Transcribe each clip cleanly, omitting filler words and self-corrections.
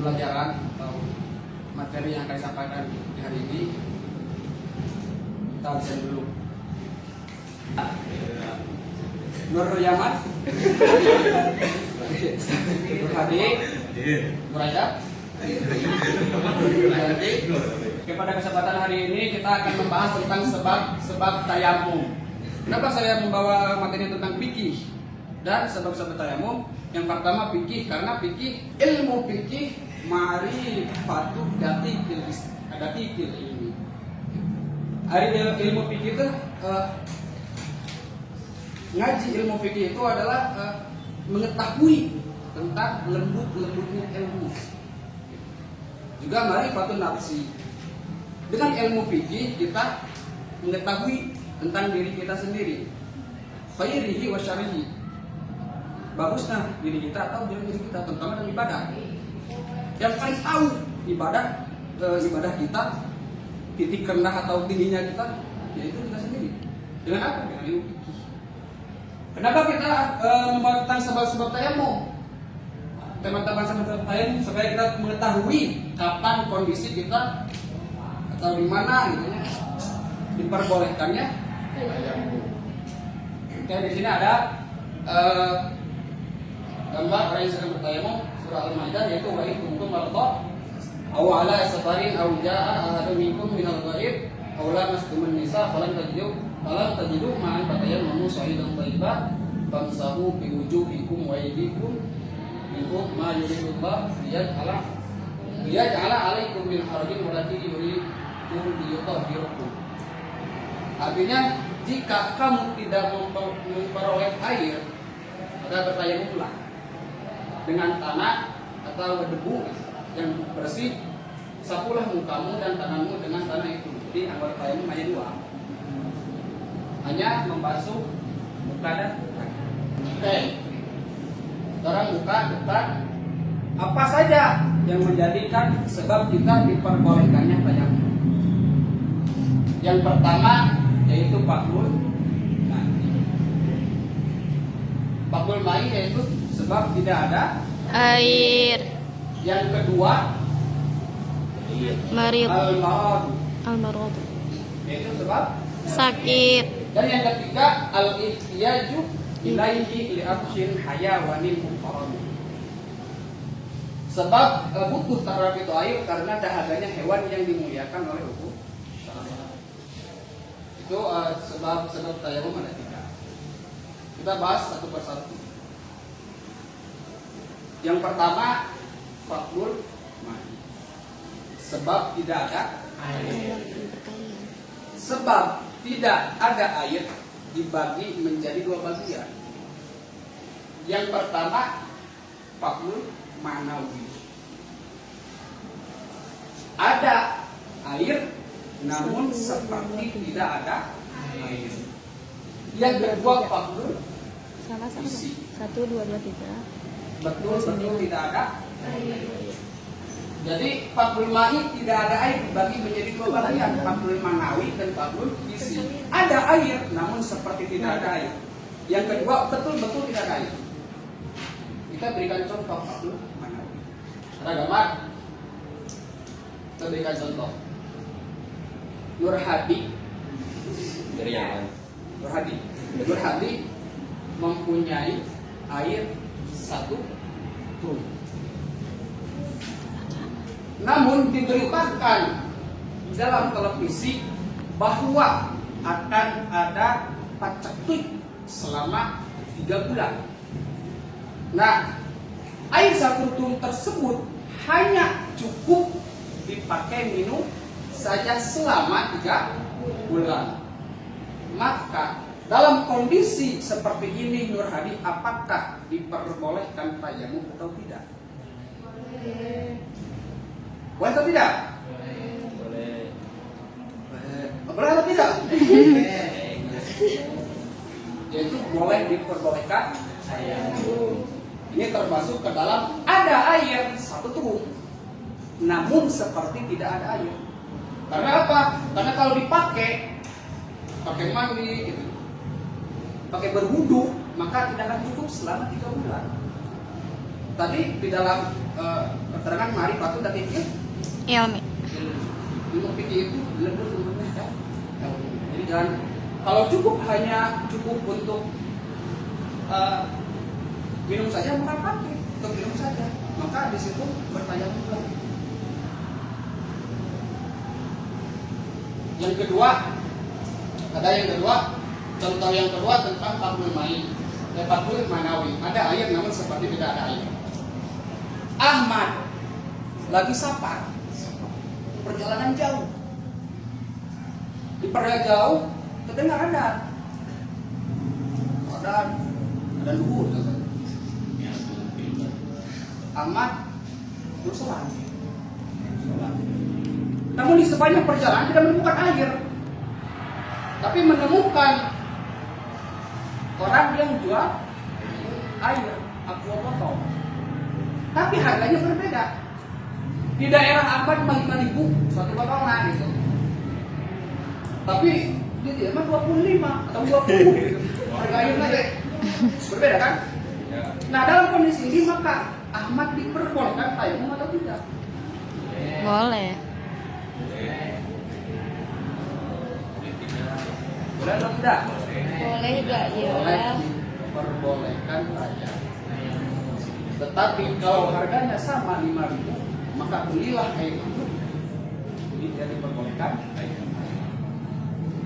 pembelajaran atau materi yang akan disampaikan di hari ini. Kita absen dulu. Nur Yaman, Nur Hadi, Nur Rajab. Pada kesempatan hari ini kita akan membahas tentang sebab tayamum. Kenapa saya membawa materi tentang fikih dan sebab-sebab tayamum? Yang pertama fikih, karena fikih, ilmu fikih ma'rifatu datikil ilmi. Ilmu fikih itu ngaji ilmu fikih itu adalah mengetahui tentang lembut-lembutnya ilmu. Juga ma'rifatun nafsi. Dengan ilmu fikih kita mengetahui tentang diri kita sendiri, khairihi wa syarrihi, bagusnya diri kita atau diri kita, terutama dalam ibadah. Yang paling tahu ibadah kita, titik rendah atau tingginya kita, yaitu kita sendiri. Dengan apa? Dengan ilmu fikih. Kenapa kita membahas tentang sebab-sebab tayamum? Teman-teman sebab tayamum supaya kita mengetahui kapan kondisi kita atau di mana gitu ya diperbolehkannya tayamum. Oke, di sini ada gambar orang yang sedang bertayamum, surah Al-Maidah, yaitu wa in kuntum marḍā aw 'alā safarin aw jaa'a ahadun minkum minal ghaib aw lamastumun nisaa falan tajidu ma'an fatayammamu sa'idan thayyiban famsahu bi wujuhikum wa aydikum minhu ma yuridullah liyaj'ala 'alaikum min harajin walakin yuridu liyutahhirakum. Artinya, jika kamu tidak memperoleh air, maka bertayamumlah dengan tanah atau debu yang bersih, sapulah mukamu dan tanganmu dengan tanah itu. Jadi anggota tayamum hanya dua, hanya membasuh muka dan kaki. Oke, sekarang muka, depan, apa saja yang menjadikan sebab kita diperbolehkannya tayamum? Yang pertama yaitu fadlul ma'i, yaitu sebab tidak ada air. Yang kedua al-marad, yaitu sebab sakit. Dan yang ketiga al-ihtiyaju ilaihi li'akshin hayawanil muharram, sebab butuh terhadap itu air karena dahaganya hewan yang dimuliakan oleh hukum. Itu sebab tayamum ada tiga. Kita bahas satu persatu. Yang pertama fadlul ma'i, sebab tidak ada air. Sebab tidak ada air dibagi menjadi dua bagian. Yang pertama fadlul ma'nawi, ada air namun seperti tidak ada air. Yang kedua fadlul isi, 1, 2, 3 betul tidak ada air. Jadi fadlul ma'i tidak ada air dibagi menjadi dua bagian, fadlul ma'nawi dan fadlul isi. Ada air namun seperti tidak ada air. Yang kedua betul tidak ada air. Kita berikan contoh fadlul ma'nawi. Ada gambar? Kita berikan contoh. Nur Hadi mempunyai air 1 truk. Namun diberitakan dalam televisi bahwa akan ada paceklik selama 3 bulan. Nah, air 1 truk tersebut hanya cukup dipakai minum saja selama 3 bulan. Maka dalam kondisi seperti ini Nur Hadi, apakah diperbolehkan tayamum atau tidak? Boleh atau tidak? Boleh atau tidak? Yaitu boleh diperbolehkan tayamum. Ini termasuk ke dalam ada air 1 truk, namun seperti tidak ada air. Karena apa? Karena kalau dipakai mandi gitu, pakai berwudu, maka tidak akan cukup selama 3 bulan. Tadi di dalam keterangan ma'rifatun dan Ilmi. ilmu fikih itu lebih umumnya kan. Jadi jangan kalau cukup untuk minum saja maka pakai untuk minum saja, maka di situ bertanya pula. Yang kedua, contoh yang kedua tentang fathul manawi. Ada air namun seperti tidak ada air. Ahmad lagi safar, perjalanan jauh. Di perjalanan jauh terdengar ada luhur. Ahmad bersolat. Namun di sepanjang perjalanan tidak menemukan air, tapi menemukan orang yang jual air aqua botol. Tapi harganya berbeda. Di daerah Ahmad 5.000 satu botolan gitu. Tapi di dia mah 25 atau 20. Harga airnya berbeda kan? Nah, dalam kondisi ini maka Ahmad diperbolehkan tayamum atau tidak? Boleh. Boleh atau tidak? Boleh gak ya? Boleh, diperbolehkan saja. Tetapi kalau harganya sama 5.000, maka belilah air itu. Jadi tidak diperbolehkan.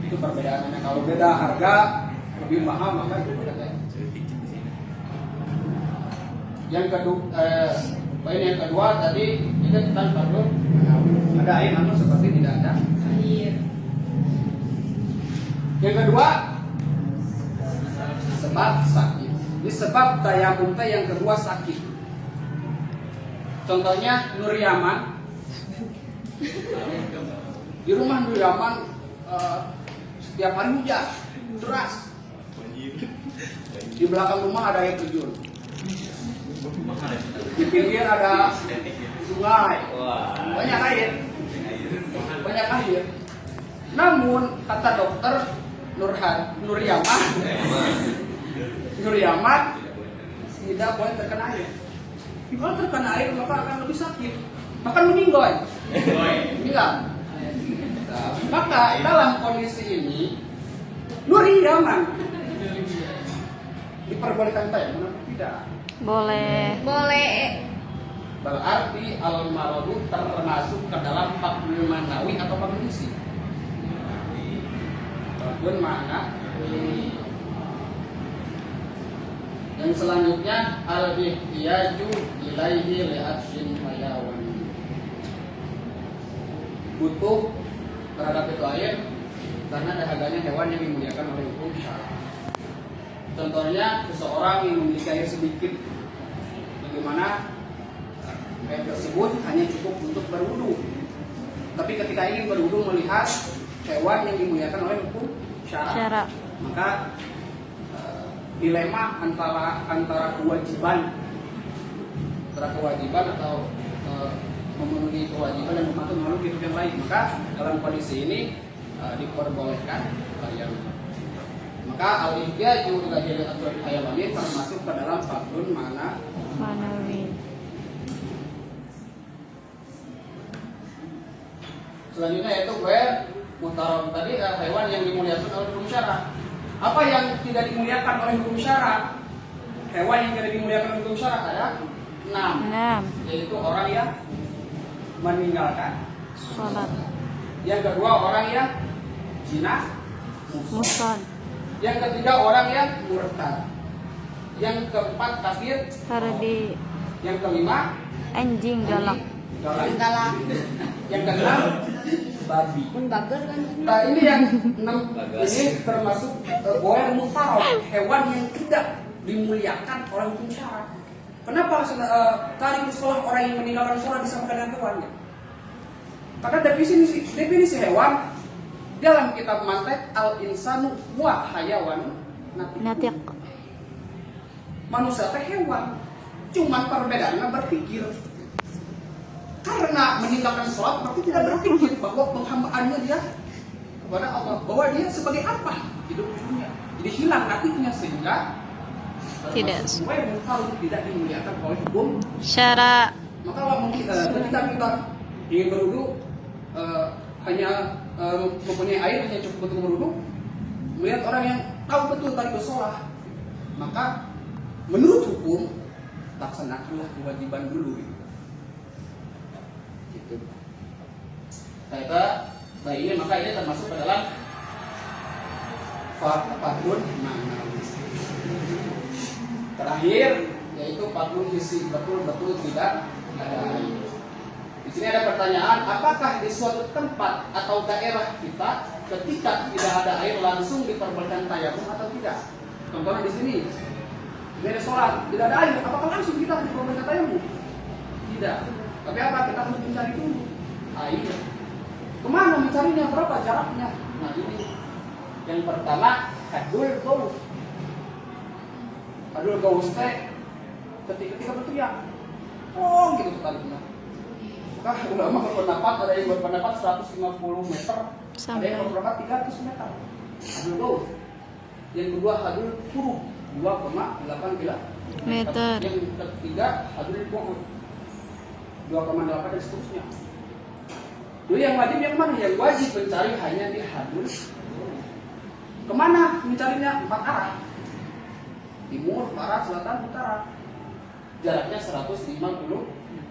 Itu perbedaannya. Kalau beda harga lebih mahal maka itu berbeda. Yang kedua, poin yang kedua tadi kita tentang fathul manawi. Ada air namun seperti tidak ada air. Yang kedua, sebab sakit. Ini sebab tayamum yang kedua sakit. Contohnya Nur Yaman. Di rumah Nur Yaman setiap hari hujan deras. Di belakang rumah ada air terjun. Di pinggir ada sungai. Banyak air. Namun kata dokter Nur Yaman tidak boleh terkena air. Kalau terkena air maka akan lebih sakit, bahkan meninggal. Maka dalam kondisi ini Nur Yaman diperbolehkan tayamum atau tidak? Boleh. Berarti al-maradu termasuk ke dalam fathul manawi atau fathul isi. Fathul manawi. Yang selanjutnya al-ihtiyaju ilaihi li'atsyin hayawan. Butuh terhadap itu air karena dahaganya hewan yang dimuliakan oleh hukum syara. Contohnya seseorang yang memiliki air sedikit, bagaimana air tersebut hanya cukup untuk berwudu. Tapi ketika ingin berwudu melihat hewan yang dimuliakan oleh hukum syara, maka dilema antara kewajiban atau memenuhi kewajiban dan mematuhi makhluk hidup yang lain. Maka dalam kondisi ini diperbolehkan yang maka al-ihtiyaju ila hilal hayawani termasuk ke dalam fathul manawi. Selanjutnya yaitu muhtaram tadi hewan yang dimuliakan oleh hukum syara. Apa yang tidak dimuliakan oleh hukum syara? Hewan yang tidak dimuliakan oleh hukum syara ada 6. Yaitu orang yang meninggalkan sholat. Yang kedua orang yang zina Muson. Yang ketiga orang yang murtad. Yang keempat kafir Hardi. Yang kelima Anjing galak. Yang keenam babi. Nah ini yang 6 ini termasuk goer mutarab, hewan yang tidak dimuliakan oleh hukum syara. Kenapa tadi sekolah orang yang meninggalkan sholat disamakan dengan hewannya? Karena definisi hewan dalam kitab Mantek al-insanu wa hayawan natiq. Manusia teh hewan, cuman perbedaannya berpikir. Karena meninggalkan sholat berarti tidak berpikir bahwa penghambaannya dia kepada Allah, bahwa dia sebagai apa hidup di dunia. Jadi hilang natiknya sehingga Tidak sesuai mengetahui tidak dimuliakan oleh hukum syara. Maka ketika kita ingin berwudu hanya mempunyai air hanya cukup untuk berwudu, melihat orang yang tahu betul tadi bersolah, maka menurut hukum laksanakanlah kewajiban dulu. Gitu. Nah ini maka ini termasuk ke dalam fardun ma'nawi. Terakhir yaitu fardun hissi, betul-betul tidak ada air. Di sini ada pertanyaan, apakah di suatu tempat atau daerah kita ketika tidak ada air langsung diperbolehkan tayamum atau tidak? Contohnya di sini, di ada sholat, tidak ada air, apakah langsung kita diperbolehkan tayamum? Tidak. Tapi apa? Kita harus mencari dulu air. Kemana mencarinya? Berapa jaraknya? Nah ini. Yang pertama, hadul gaus. Hadul gaus teh ketika berteriak, oh gitu sekali. Maka ulama berpendapat, ada yang berpendapat 150 meter, ada yang berpendapat 300 meter. Hadul gaus. Yang kedua hadul kurub 2,8 meter. Yang ketiga hadul bu'ud 2,8 dan seterusnya. Jadi yang wajib yang mana? Yang wajib mencari hanya di hadul. Kemana mencarinya? 4 arah. Timur, barat, selatan, utara. Jaraknya 150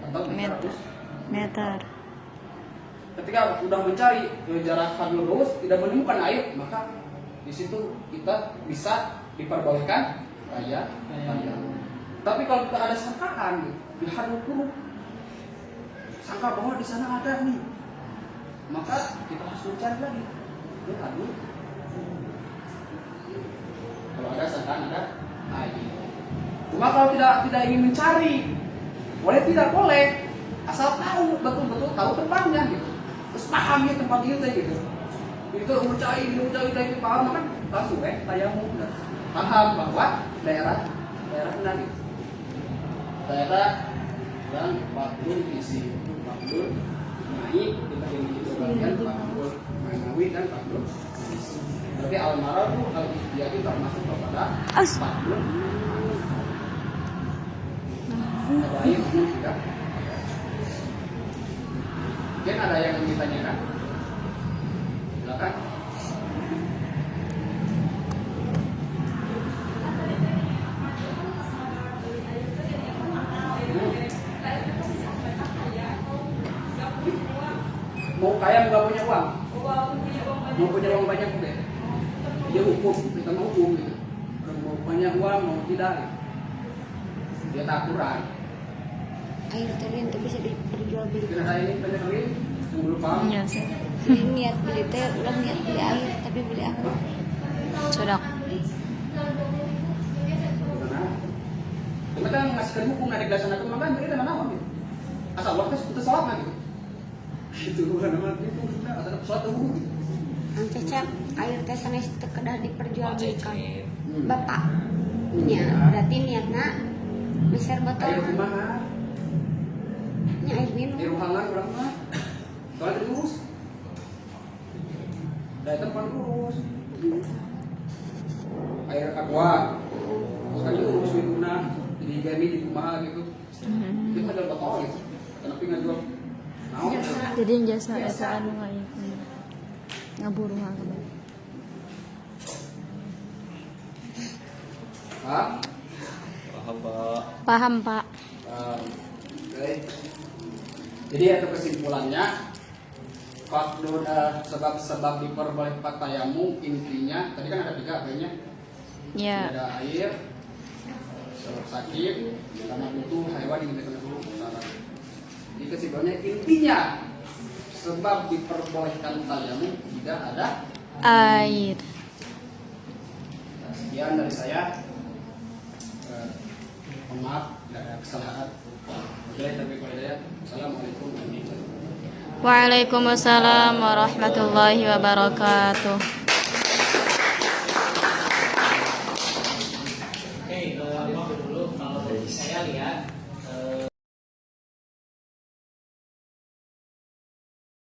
atau 300 meter. Ketika sudah mencari jarak hadul gaus tidak menemukan air, maka di situ kita bisa diperbolehkan tayamum. Tapi kalau kita ada sangkaan di hadul kurub, sangka bahwa di sana ada nih, maka kita harus mencari lagi di hadul. Kalau ada sangkaan ada air. Cuma kalau tidak ingin mencari, boleh, asal tahu betul-betul tahu tempatnya gitu. Terus paham ya tempat itu gitu. Itu mencari paham kan langsung tayamum udah paham bahwa daerah benar gitu. Daerah dan fardun isi, fardun naik kita itu bagian fardun ma'nawi dan fardun isi. Berarti al-maradu al-ihtiyati termasuk kepada fardun. Ada air tidak? Mungkin ada yang ingin ditanyakan? Silakan. Mau kaya nggak punya uang? Mau punya uang banyak deh. Dia hukum, kita mau hukum gitu. Mau banyak uang mau tidak? Dia tak kurang. Air tadi itu bisa diperjualbelikan. Kira saya ini banyak lagi yang belum paham. Iya sih. Ini niat beli teh, ulah niat beli air tapi beli aku. Sudah. Kita ngasihkan hukum dari dilaksanakan maka mereka nama gitu. Asal waktu kita sholat gitu. Itu bukan nama itu sudah asal sholat dulu. Cecep air teh sanes teu kedah diperjualbelikan. Hmm. Bapaknya berarti niatna meser Air botol. kumaha? Nya air minum. Air hangat urang mah. Soalnya diurus. Dari tempat urus. Air aqua. Sekali urus minumna, jadi gani di kumaha gitu. Dia mah jual botol gitu. Kenapa nggak jual? Naon? Jadi jasa eta anu ngaburu hang. Hah? Paham, Pak. Oke. Jadi untuk kesimpulannya, faktor sebab-sebab diperbolehkan tayamum intinya tadi kan ada 3 kayaknya. Ya. Ada air, sakit, karena butuh hewan yang kita dulu. Jadi kesimpulannya intinya sebab diperbolehkan tayamum tidak ada Air. Sekian dari saya. Maaf, tidak ada kesalahan. Assalamualaikum warahmatullahi wabarakatuh. Waalaikumsalam warahmatullahi wabarakatuh.